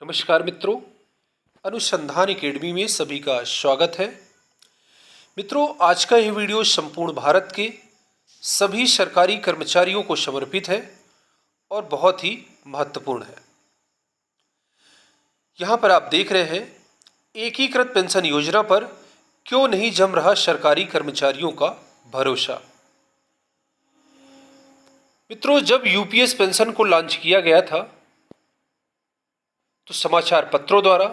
नमस्कार मित्रों, अनुसंधान एकेडमी में सभी का स्वागत है। मित्रों, आज का यह वीडियो संपूर्ण भारत के सभी सरकारी कर्मचारियों को समर्पित है और बहुत ही महत्वपूर्ण है। यहाँ पर आप देख रहे हैं एकीकृत पेंशन योजना पर क्यों नहीं जम रहा सरकारी कर्मचारियों का भरोसा। मित्रों, जब यूपीएस पेंशन को लॉन्च किया गया था तो समाचार पत्रों द्वारा,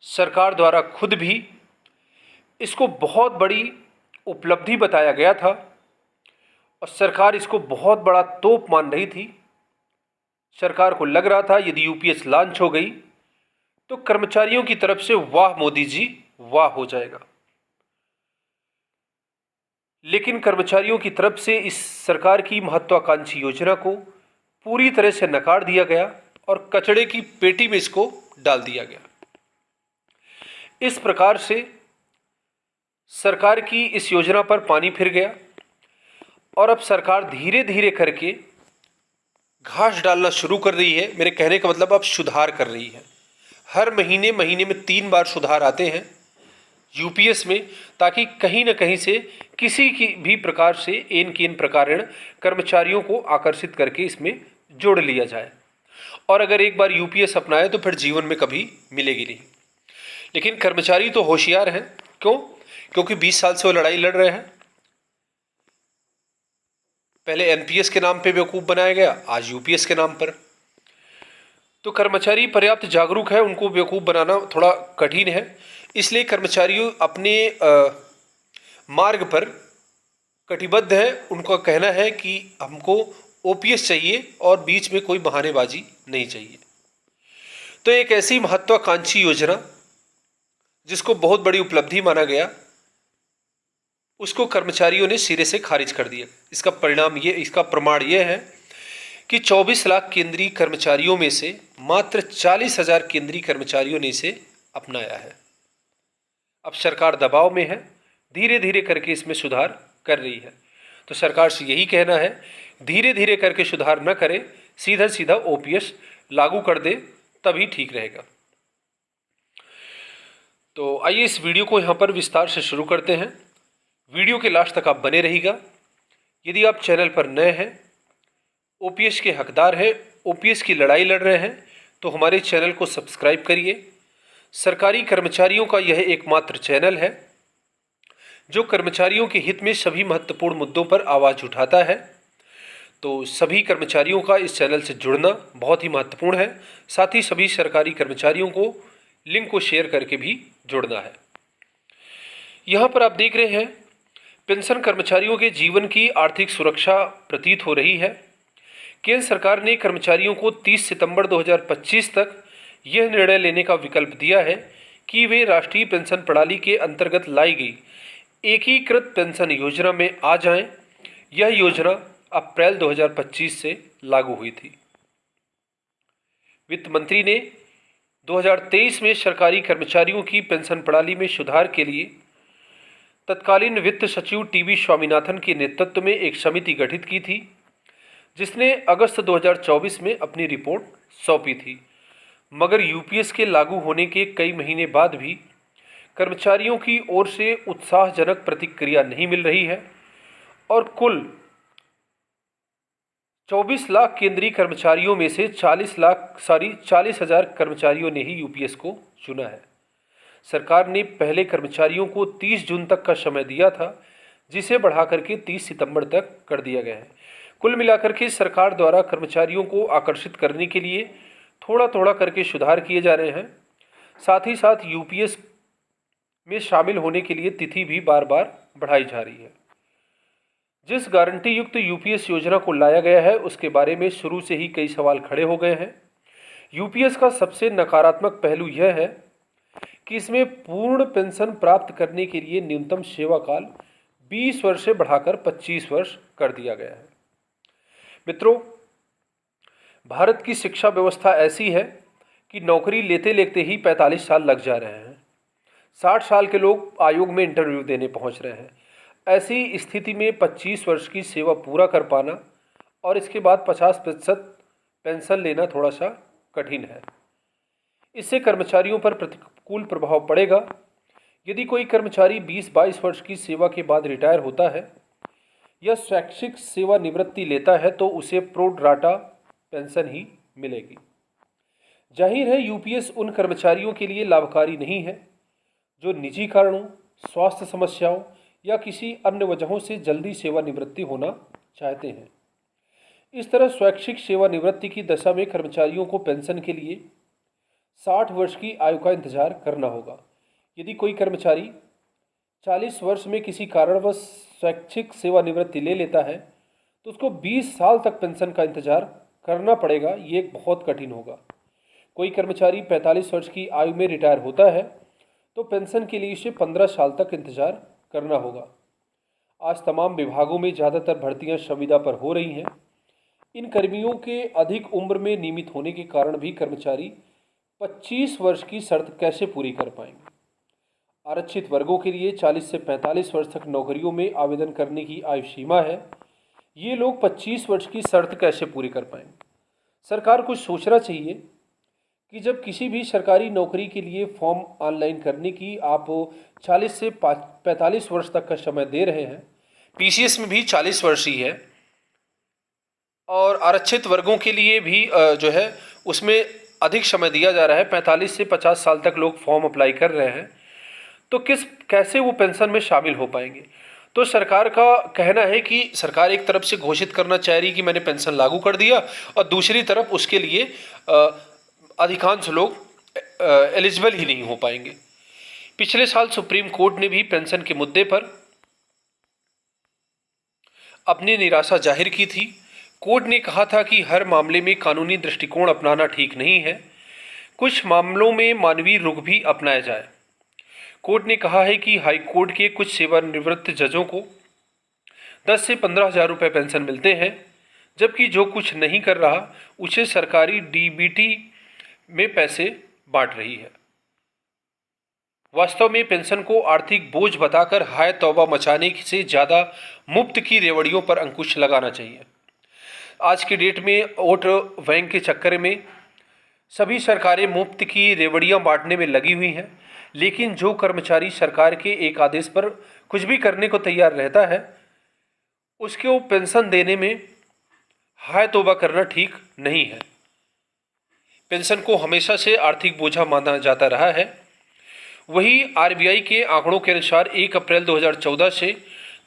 सरकार द्वारा खुद भी इसको बहुत बड़ी उपलब्धि बताया गया था और सरकार इसको बहुत बड़ा तोप मान रही थी। सरकार को लग रहा था यदि यूपीएस लॉन्च हो गई तो कर्मचारियों की तरफ से वाह मोदी जी वाह हो जाएगा। लेकिन कर्मचारियों की तरफ से इस सरकार की महत्वाकांक्षी योजना को पूरी तरह से नकार दिया गया और कचड़े की पेटी में इसको डाल दिया गया। इस प्रकार से सरकार की इस योजना पर पानी फिर गया और अब सरकार धीरे धीरे करके घास डालना शुरू कर रही है। मेरे कहने का मतलब अब सुधार कर रही है। हर महीने में 3 बार सुधार आते हैं यूपीएस में, ताकि कहीं न कहीं से किसी की भी प्रकार से एन केन प्रकारेण कर्मचारियों को आकर्षित करके इसमें जोड़ लिया जाए। और अगर एक बार यूपीएस अपनाए तो फिर जीवन में कभी मिलेगी नहीं। लेकिन कर्मचारी तो होशियार हैं। क्यों? क्योंकि 20 साल से वो लड़ाई लड़ रहे हैं। पहले एनपीएस के नाम पे बेवकूफ़ बनाया गया, आज यूपीएस के नाम पर। तो कर्मचारी पर्याप्त जागरूक है, उनको बेवकूफ़ बनाना थोड़ा कठिन है। इसलिए कर्मचारी अपने मार्ग पर कटिबद्ध है। उनका कहना है कि हमको ओपीएस चाहिए और बीच में कोई बहानेबाजी नहीं चाहिए। तो एक ऐसी महत्वाकांक्षी योजना जिसको बहुत बड़ी उपलब्धि माना गया, उसको कर्मचारियों ने सिरे से खारिज कर दिया। इसका प्रमाण ये है कि 24 लाख केंद्रीय कर्मचारियों में से मात्र 40,000 केंद्रीय कर्मचारियों ने इसे अपनाया है। अब सरकार दबाव में है, धीरे धीरे करके इसमें सुधार कर रही है। तो सरकार से यही कहना है, धीरे धीरे करके सुधार न करें, सीधा सीधा ओपीएस लागू कर दे, तभी ठीक रहेगा। तो आइए इस वीडियो को यहाँ पर विस्तार से शुरू करते हैं। वीडियो के लास्ट तक आप बने रहिएगा। यदि आप चैनल पर नए हैं, ओपीएस के हकदार हैं, ओपीएस की लड़ाई लड़ रहे हैं, तो हमारे चैनल को सब्सक्राइब करिए। सरकारी कर्मचारियों का यह एकमात्र चैनल है जो कर्मचारियों के हित में सभी महत्वपूर्ण मुद्दों पर आवाज़ उठाता है। तो सभी कर्मचारियों का इस चैनल से जुड़ना बहुत ही महत्वपूर्ण है। साथ ही सभी सरकारी कर्मचारियों को लिंक को शेयर करके भी जुड़ना है। यहाँ पर आप देख रहे हैं पेंशन कर्मचारियों के जीवन की आर्थिक सुरक्षा प्रतीत हो रही है। केंद्र सरकार ने कर्मचारियों को 30 सितंबर 2025 तक यह निर्णय लेने का विकल्प दिया है कि वे राष्ट्रीय पेंशन प्रणाली के अंतर्गत लाई गई एकीकृत पेंशन योजना में आ जाएं। यह योजना अप्रैल 2025 से लागू हुई थी। वित्त मंत्री ने 2023 में सरकारी कर्मचारियों की पेंशन प्रणाली में सुधार के लिए तत्कालीन वित्त सचिव टीवी स्वामीनाथन के नेतृत्व में एक समिति गठित की थी, जिसने अगस्त 2024 में अपनी रिपोर्ट सौंपी थी। मगर यूपीएस के लागू होने के कई महीने बाद भी कर्मचारियों की ओर से उत्साहजनक प्रतिक्रिया नहीं मिल रही है और कुल 24 लाख केंद्रीय कर्मचारियों में से 40,000 कर्मचारियों ने ही यूपीएस को चुना है। सरकार ने पहले कर्मचारियों को 30 जून तक का समय दिया था, जिसे बढ़ाकर के 30 सितंबर तक कर दिया गया है। कुल मिलाकर के सरकार द्वारा कर्मचारियों को आकर्षित करने के लिए थोड़ा थोड़ा करके सुधार किए जा रहे हैं। साथ ही साथ यूपीएस में शामिल होने के लिए तिथि भी बार बार बढ़ाई जा रही है। जिस गारंटी युक्त यूपीएस योजना को लाया गया है, उसके बारे में शुरू से ही कई सवाल खड़े हो गए हैं। यूपीएस का सबसे नकारात्मक पहलू यह है कि इसमें पूर्ण पेंशन प्राप्त करने के लिए न्यूनतम सेवा काल 20 वर्ष से बढ़ाकर 25 वर्ष कर दिया गया है। मित्रों, भारत की शिक्षा व्यवस्था ऐसी है कि नौकरी लेते लेते ही 45 साल लग जा रहे हैं। 60 साल के लोग आयोग में इंटरव्यू देने पहुंच रहे हैं। ऐसी स्थिति में 25 वर्ष की सेवा पूरा कर पाना और इसके बाद 50% पेंशन लेना थोड़ा सा कठिन है। इससे कर्मचारियों पर प्रतिकूल प्रभाव पड़ेगा। यदि कोई कर्मचारी 20-22 वर्ष की सेवा के बाद रिटायर होता है या स्वैच्छिक सेवानिवृत्ति लेता है तो उसे प्रो राटा पेंशन ही मिलेगी। जाहिर है यूपीएस उन कर्मचारियों के लिए लाभकारी नहीं है जो निजी कारणों, स्वास्थ्य समस्याओं या किसी अन्य वजहों से जल्दी सेवानिवृत्ति होना चाहते हैं। इस तरह स्वैच्छिक सेवानिवृत्ति की दशा में कर्मचारियों को पेंशन के लिए 60 वर्ष की आयु का इंतजार करना होगा। यदि कोई कर्मचारी 40 वर्ष में किसी कारणवश स्वैच्छिक सेवानिवृत्ति ले लेता है तो उसको 20 साल तक पेंशन का इंतजार करना पड़ेगा। ये बहुत कठिन होगा। कोई कर्मचारी 45 वर्ष की आयु में रिटायर होता है तो पेंशन के लिए उसे 15 साल तक इंतजार करना होगा। आज तमाम विभागों में ज़्यादातर भर्तियां संविदा पर हो रही हैं। इन कर्मियों के अधिक उम्र में नियमित होने के कारण भी कर्मचारी 25 वर्ष की शर्त कैसे पूरी कर पाएंगे। आरक्षित वर्गों के लिए 40 से 45 वर्ष तक नौकरियों में आवेदन करने की आयु सीमा है। ये लोग 25 वर्ष की शर्त कैसे पूरी कर पाएंगे। सरकार को सोचना चाहिए कि जब किसी भी सरकारी नौकरी के लिए फॉर्म ऑनलाइन करने की आप 40 से 45 वर्ष तक का समय दे रहे हैं, पीसीएस में भी 40 वर्ष ही है और आरक्षित वर्गों के लिए भी जो है उसमें अधिक समय दिया जा रहा है। 45 से 50 साल तक लोग फॉर्म अप्लाई कर रहे हैं, तो कैसे वो पेंशन में शामिल हो पाएंगे। तो सरकार का कहना है कि सरकार एक तरफ से घोषित करना चाह रही कि मैंने पेंशन लागू कर दिया और दूसरी तरफ उसके लिए अधिकांश लोग एलिजिबल ही नहीं हो पाएंगे। पिछले साल सुप्रीम कोर्ट ने भी पेंशन के मुद्दे पर अपनी निराशा जाहिर की थी। कोर्ट ने कहा था कि हर मामले में कानूनी दृष्टिकोण अपनाना ठीक नहीं है, कुछ मामलों में मानवीय रुख भी अपनाया जाए। कोर्ट ने कहा है कि हाई कोर्ट के कुछ सेवानिवृत्त जजों को 10 से 15 हज़ार रुपये पेंशन मिलते हैं, जबकि जो कुछ नहीं कर रहा उसे सरकारी डीबीटी में पैसे बांट रही है। वास्तव में पेंशन को आर्थिक बोझ बताकर हाय तौबा मचाने से ज़्यादा मुफ्त की रेवड़ियों पर अंकुश लगाना चाहिए। आज की डेट में वोट बैंक के चक्कर में सभी सरकारें मुफ्त की रेवड़ियां बांटने में लगी हुई हैं, लेकिन जो कर्मचारी सरकार के एक आदेश पर कुछ भी करने को तैयार रहता है उसको पेंशन देने में हाय तौबा करना ठीक नहीं है। पेंशन को हमेशा से आर्थिक बोझा माना जाता रहा है। वही आरबीआई के आंकड़ों के अनुसार 1 अप्रैल 2014 से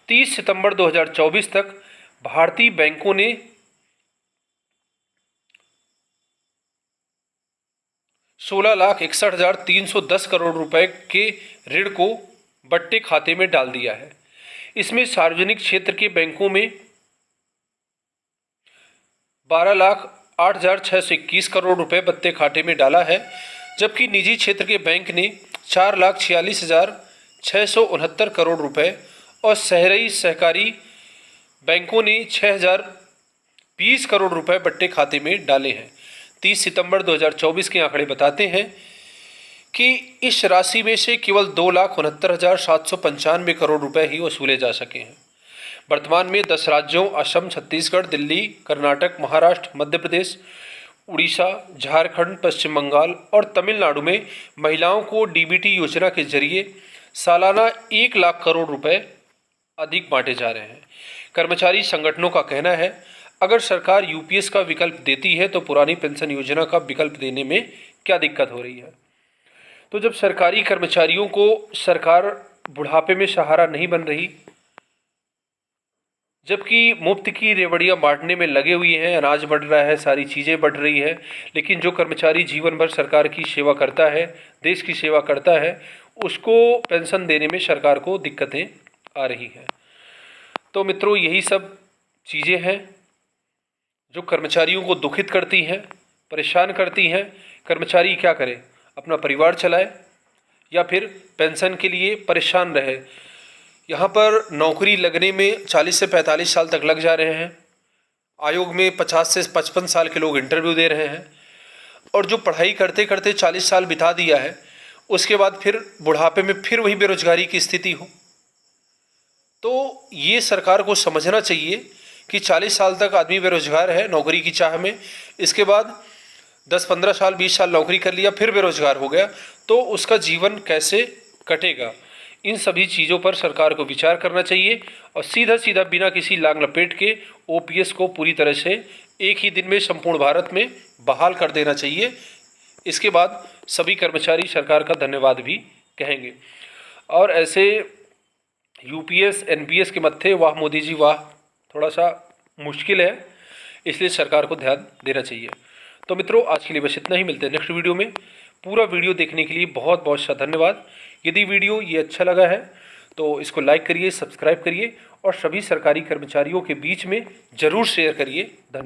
30 सितंबर 2024 तक भारतीय बैंकों ने 16,61,310 करोड़ रुपए के ऋण को बट्टे खाते में डाल दिया है। इसमें सार्वजनिक क्षेत्र के बैंकों में 12,08,621 करोड़ रुपए बट्टे खाते में डाला है, जबकि निजी क्षेत्र के बैंक ने 4,46,669 करोड़ रुपए और शहरी सहकारी बैंकों ने 6,020 करोड़ रुपए बट्टे खाते में डाले हैं। 30 सितंबर 2024 के आंकड़े बताते हैं कि इस राशि में से केवल 2,69,795 करोड़ रुपए ही वसूले जा सके हैं। वर्तमान में 10 राज्यों असम, छत्तीसगढ़, दिल्ली, कर्नाटक, महाराष्ट्र, मध्य प्रदेश, उड़ीसा, झारखंड, पश्चिम बंगाल और तमिलनाडु में महिलाओं को डीबीटी योजना के जरिए सालाना 1 लाख करोड़ रुपए अधिक बांटे जा रहे हैं। कर्मचारी संगठनों का कहना है अगर सरकार यूपीएस का विकल्प देती है तो पुरानी पेंशन योजना का विकल्प देने में क्या दिक्कत हो रही है। तो जब सरकारी कर्मचारियों को सरकार बुढ़ापे में सहारा नहीं बन रही, जबकि मुफ्त की रेवड़ियां बांटने में लगे हुए हैं, अनाज बढ़ रहा है, सारी चीज़ें बढ़ रही है, लेकिन जो कर्मचारी जीवन भर सरकार की सेवा करता है, देश की सेवा करता है, उसको पेंशन देने में सरकार को दिक्कतें आ रही हैं। तो मित्रों, यही सब चीज़ें हैं जो कर्मचारियों को दुखित करती हैं, परेशान करती हैं। कर्मचारी क्या करे, अपना परिवार चलाए या फिर पेंशन के लिए परेशान रहे। यहाँ पर नौकरी लगने में 40 से 45 साल तक लग जा रहे हैं। आयोग में 50 से 55 साल के लोग इंटरव्यू दे रहे हैं और जो पढ़ाई करते करते 40 साल बिता दिया है, उसके बाद फिर बुढ़ापे में फिर वही बेरोजगारी की स्थिति हो। तो ये सरकार को समझना चाहिए कि 40 साल तक आदमी बेरोजगार है नौकरी की चाह में, इसके बाद 10-15 साल 20 साल नौकरी कर लिया फिर बेरोजगार हो गया, तो उसका जीवन कैसे कटेगा। इन सभी चीज़ों पर सरकार को विचार करना चाहिए और सीधा सीधा बिना किसी लांग लपेट के ओपीएस को पूरी तरह से एक ही दिन में संपूर्ण भारत में बहाल कर देना चाहिए। इसके बाद सभी कर्मचारी सरकार का धन्यवाद भी कहेंगे। और ऐसे यूपीएस एनपीएस के मत्थे वाह मोदी जी वाह थोड़ा सा मुश्किल है, इसलिए सरकार को ध्यान देना चाहिए। तो मित्रों, आज के लिए बस इतना ही। मिलते हैं नेक्स्ट वीडियो में। पूरा वीडियो देखने के लिए बहुत बहुत सा धन्यवाद। यदि वीडियो ये अच्छा लगा है तो इसको लाइक करिए, सब्सक्राइब करिए और सभी सरकारी कर्मचारियों के बीच में ज़रूर शेयर करिए। धन्यवाद।